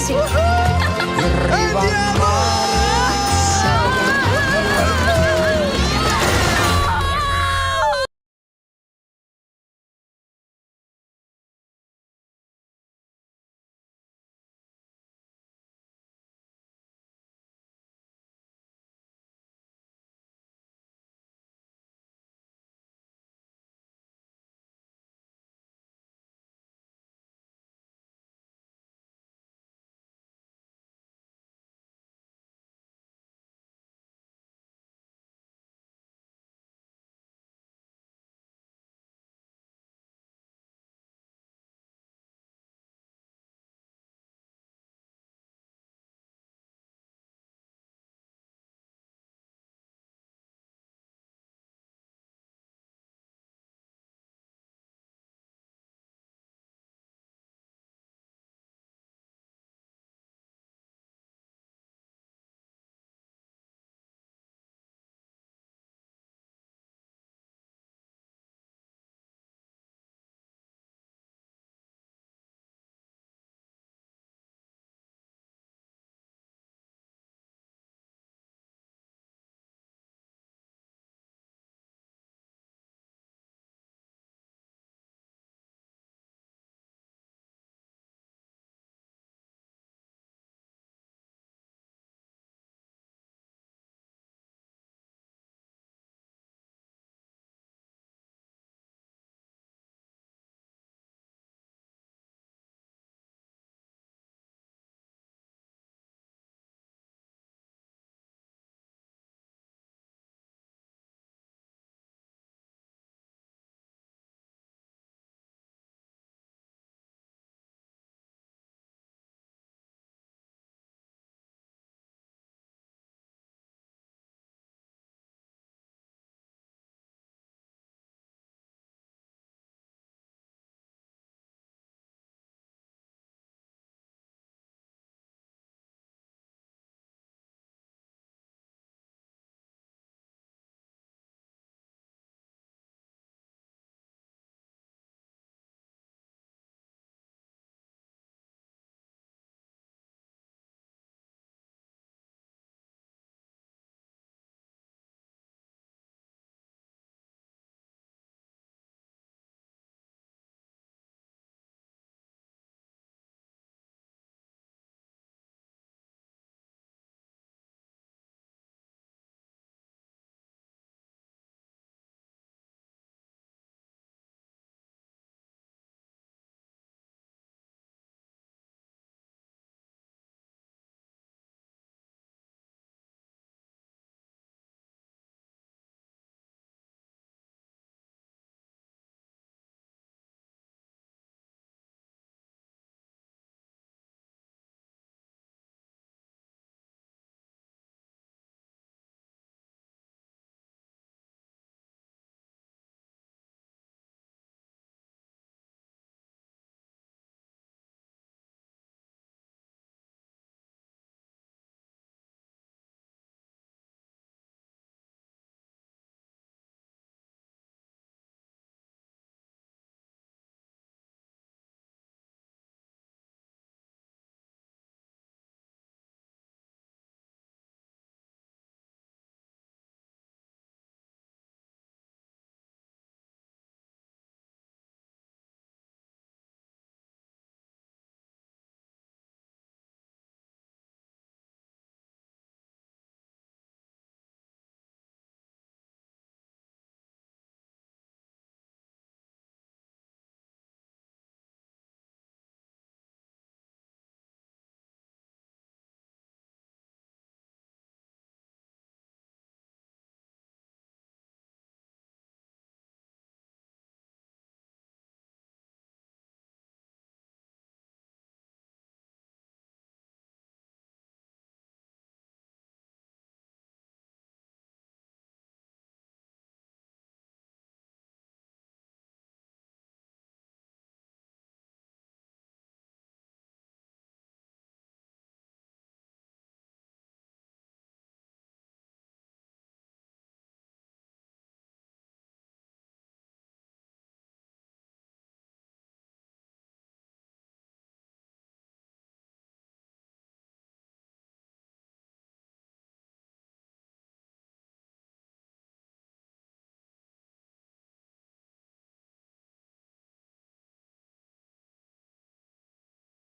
sì. Andiamo!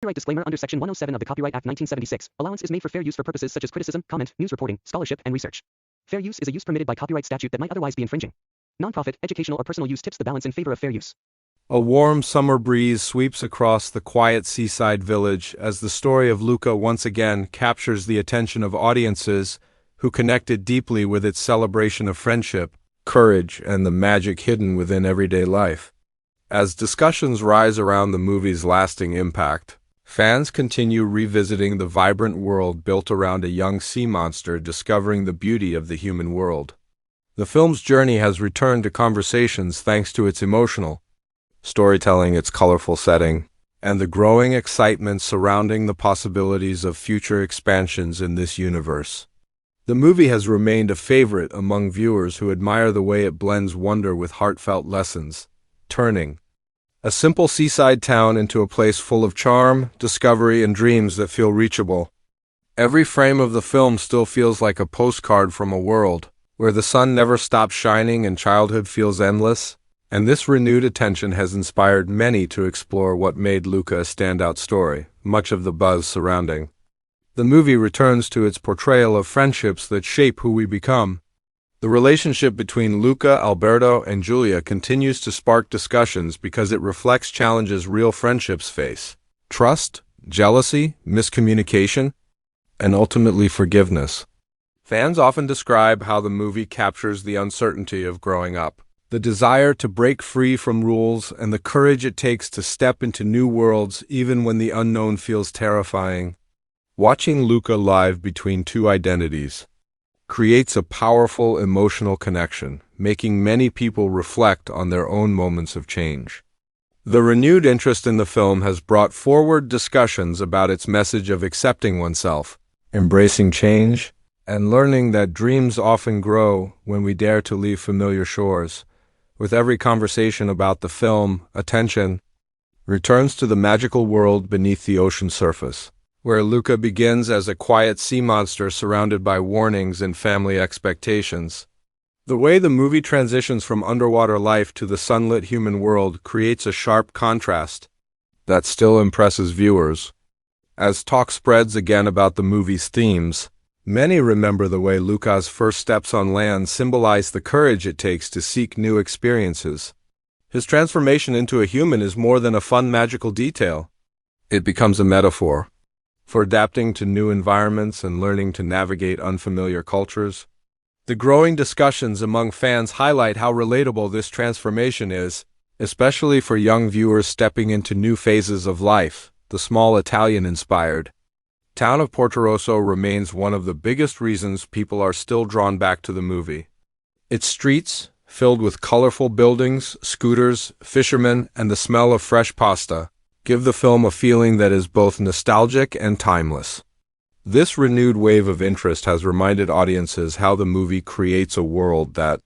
Copyright disclaimer under Section 107 of the Copyright Act 1976. Allowance is made for fair use for purposes such as criticism, comment, news reporting, scholarship, and research. Fair use is a use permitted by copyright statute that might otherwise be infringing. Nonprofit, educational, or personal use tips the balance in favor of fair use. A warm summer breeze sweeps across the quiet seaside village as the story of Luca once again captures the attention of audiences who connected deeply with its celebration of friendship, courage, and the magic hidden within everyday life. As discussions rise around the movie's lasting impact, fans continue revisiting the vibrant world built around a young sea monster discovering the beauty of the human world. The film's journey has returned to conversations thanks to its emotional storytelling, its colorful setting, and the growing excitement surrounding the possibilities of future expansions in this universe. The movie has remained a favorite among viewers who admire the way it blends wonder with heartfelt lessons, turning a simple seaside town into a place full of charm, discovery, and dreams that feel reachable. Every frame of the film still feels like a postcard from a world where the sun never stops shining and childhood feels endless, and this renewed attention has inspired many to explore what made Luca a standout story, much of the buzz surrounding. The movie returns to its portrayal of friendships that shape who we become. The relationship between Luca, Alberto, and Giulia continues to spark discussions because it reflects challenges real friendships face: trust, jealousy, miscommunication, and ultimately forgiveness. Fans often describe how the movie captures the uncertainty of growing up, the desire to break free from rules, and the courage it takes to step into new worlds even when the unknown feels terrifying. Watching Luca live between two identities creates a powerful emotional connection, making many people reflect on their own moments of change. The renewed interest in the film has brought forward discussions about its message of accepting oneself, embracing change, and learning that dreams often grow when we dare to leave familiar shores. With every conversation about the film, attention returns to the magical world beneath the ocean surface, where Luca begins as a quiet sea monster surrounded by warnings and family expectations. The way the movie transitions from underwater life to the sunlit human world creates a sharp contrast that still impresses viewers. As talk spreads again about the movie's themes, many remember the way Luca's first steps on land symbolize the courage it takes to seek new experiences. His transformation into a human is more than a fun magical detail. It becomes a metaphor for adapting to new environments and learning to navigate unfamiliar cultures. The growing discussions among fans highlight how relatable this transformation is, especially for young viewers stepping into new phases of life. The small Italian-inspired town of Portoroso remains one of the biggest reasons people are still drawn back to the movie. Its streets, filled with colorful buildings, scooters, fishermen, and the smell of fresh pasta, give the film a feeling that is both nostalgic and timeless. This renewed wave of interest has reminded audiences how the movie creates a world that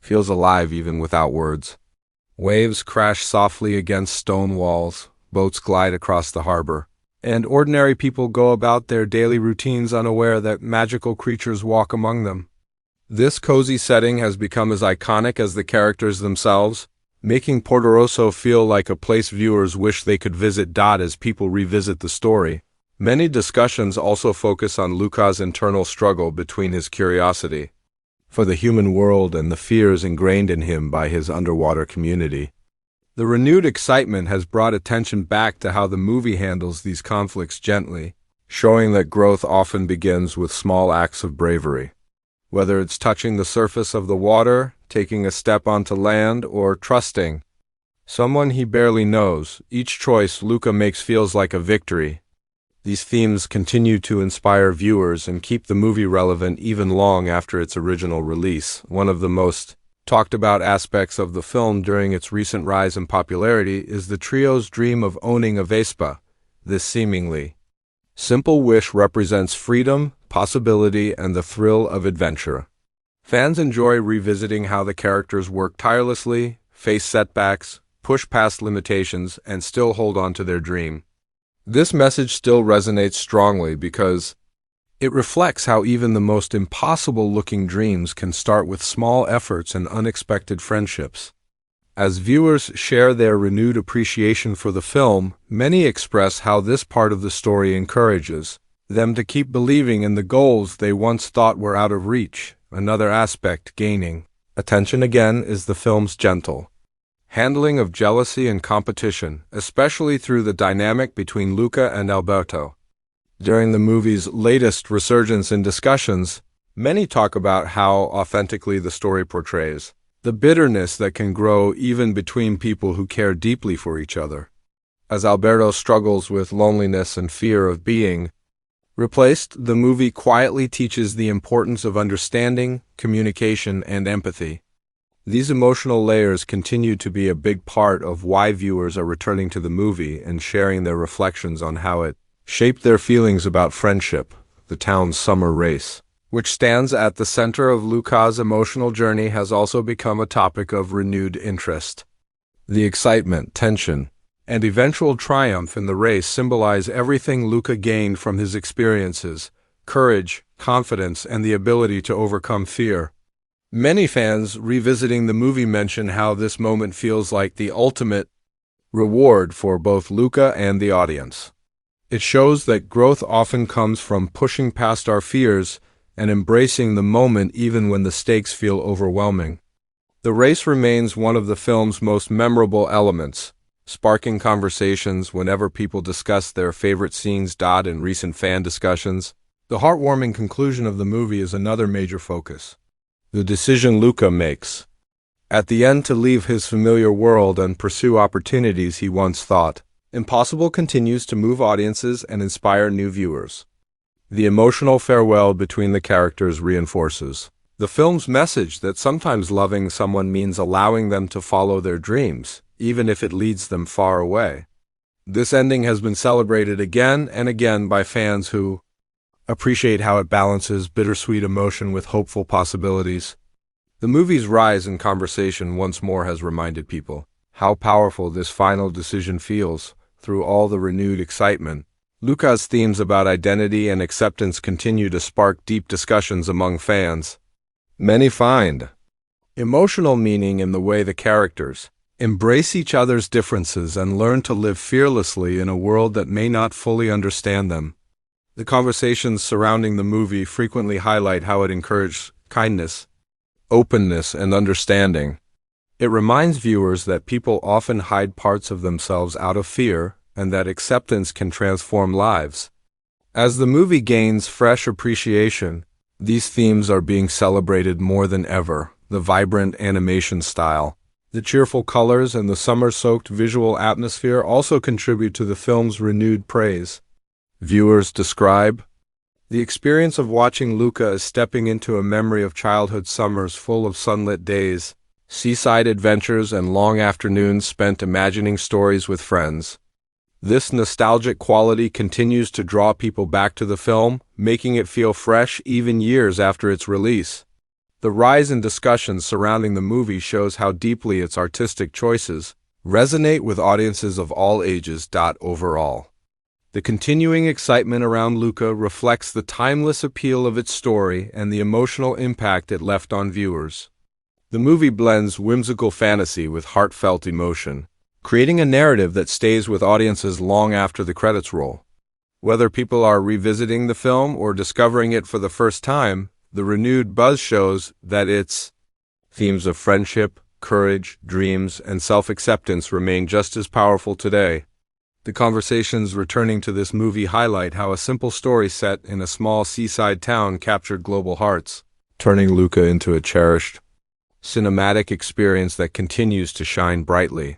feels alive even without words. Waves crash softly against stone walls, boats glide across the harbor, and ordinary people go about their daily routines unaware that magical creatures walk among them. This cozy setting has become as iconic as the characters themselves, making Portoroso feel like a place viewers wish they could visit. As people revisit the story, many discussions also focus on Luca's internal struggle between his curiosity for the human world and the fears ingrained in him by his underwater community. The renewed excitement has brought attention back to how the movie handles these conflicts gently, showing that growth often begins with small acts of bravery. Whether it's touching the surface of the water, taking a step onto land, or trusting someone he barely knows, each choice Luca makes feels like a victory. These themes continue to inspire viewers and keep the movie relevant even long after its original release. One of the most talked about aspects of the film during its recent rise in popularity is the trio's dream of owning a Vespa. This seemingly simple wish represents freedom, possibility, and the thrill of adventure. Fans enjoy revisiting how the characters work tirelessly, face setbacks, push past limitations, and still hold on to their dream. This message still resonates strongly because it reflects how even the most impossible-looking dreams can start with small efforts and unexpected friendships. As viewers share their renewed appreciation for the film, many express how this part of the story encourages them to keep believing in the goals they once thought were out of reach. Another aspect gaining attention again is the film's gentle handling of jealousy and competition, especially through the dynamic between Luca and Alberto. During the movie's latest resurgence in discussions, many talk about how authentically the story portrays the bitterness that can grow even between people who care deeply for each other. As Alberto struggles with loneliness and fear of being replaced, the movie quietly teaches the importance of understanding, communication, and empathy. These emotional layers continue to be a big part of why viewers are returning to the movie and sharing their reflections on how it shaped their feelings about friendship. The town's summer race, which stands at the center of Luca's emotional journey, has also become a topic of renewed interest. The excitement, tension, and eventual triumph in the race symbolize everything Luca gained from his experiences: courage, confidence, and the ability to overcome fear. Many fans revisiting the movie mention how this moment feels like the ultimate reward for both Luca and the audience. It shows that growth often comes from pushing past our fears and embracing the moment even when the stakes feel overwhelming. The race remains one of the film's most memorable elements, sparking conversations whenever people discuss their favorite scenes. In recent fan discussions, the heartwarming conclusion of the movie is another major focus. The decision Luca makes at the end to leave his familiar world and pursue opportunities he once thought impossible continues to move audiences and inspire new viewers. The emotional farewell between the characters reinforces the film's message that sometimes loving someone means allowing them to follow their dreams, even if it leads them far away. This ending has been celebrated again and again by fans who appreciate how it balances bittersweet emotion with hopeful possibilities. The movie's rise in conversation once more has reminded people how powerful this final decision feels. Through all the renewed excitement, Luca's themes about identity and acceptance continue to spark deep discussions among fans. Many find emotional meaning in the way the characters embrace each other's differences and learn to live fearlessly in a world that may not fully understand them. The conversations surrounding the movie frequently highlight how it encourages kindness, openness, and understanding. It reminds viewers that people often hide parts of themselves out of fear, and that acceptance can transform lives. As the movie gains fresh appreciation, these themes are being celebrated more than ever. The vibrant animation style, the cheerful colors, and the summer-soaked visual atmosphere also contribute to the film's renewed praise. Viewers describe the experience of watching Luca as stepping into a memory of childhood summers full of sunlit days, seaside adventures, and long afternoons spent imagining stories with friends. This nostalgic quality continues to draw people back to the film, making it feel fresh even years after its release. The rise in discussions surrounding the movie shows how deeply its artistic choices resonate with audiences of all ages. Overall, the continuing excitement around Luca reflects the timeless appeal of its story and the emotional impact it left on viewers. The movie blends whimsical fantasy with heartfelt emotion, creating a narrative that stays with audiences long after the credits roll. Whether people are revisiting the film or discovering it for the first time, the renewed buzz shows that its themes of friendship, courage, dreams, and self-acceptance remain just as powerful today. The conversations returning to this movie highlight how a simple story set in a small seaside town captured global hearts, turning Luca into a cherished cinematic experience that continues to shine brightly.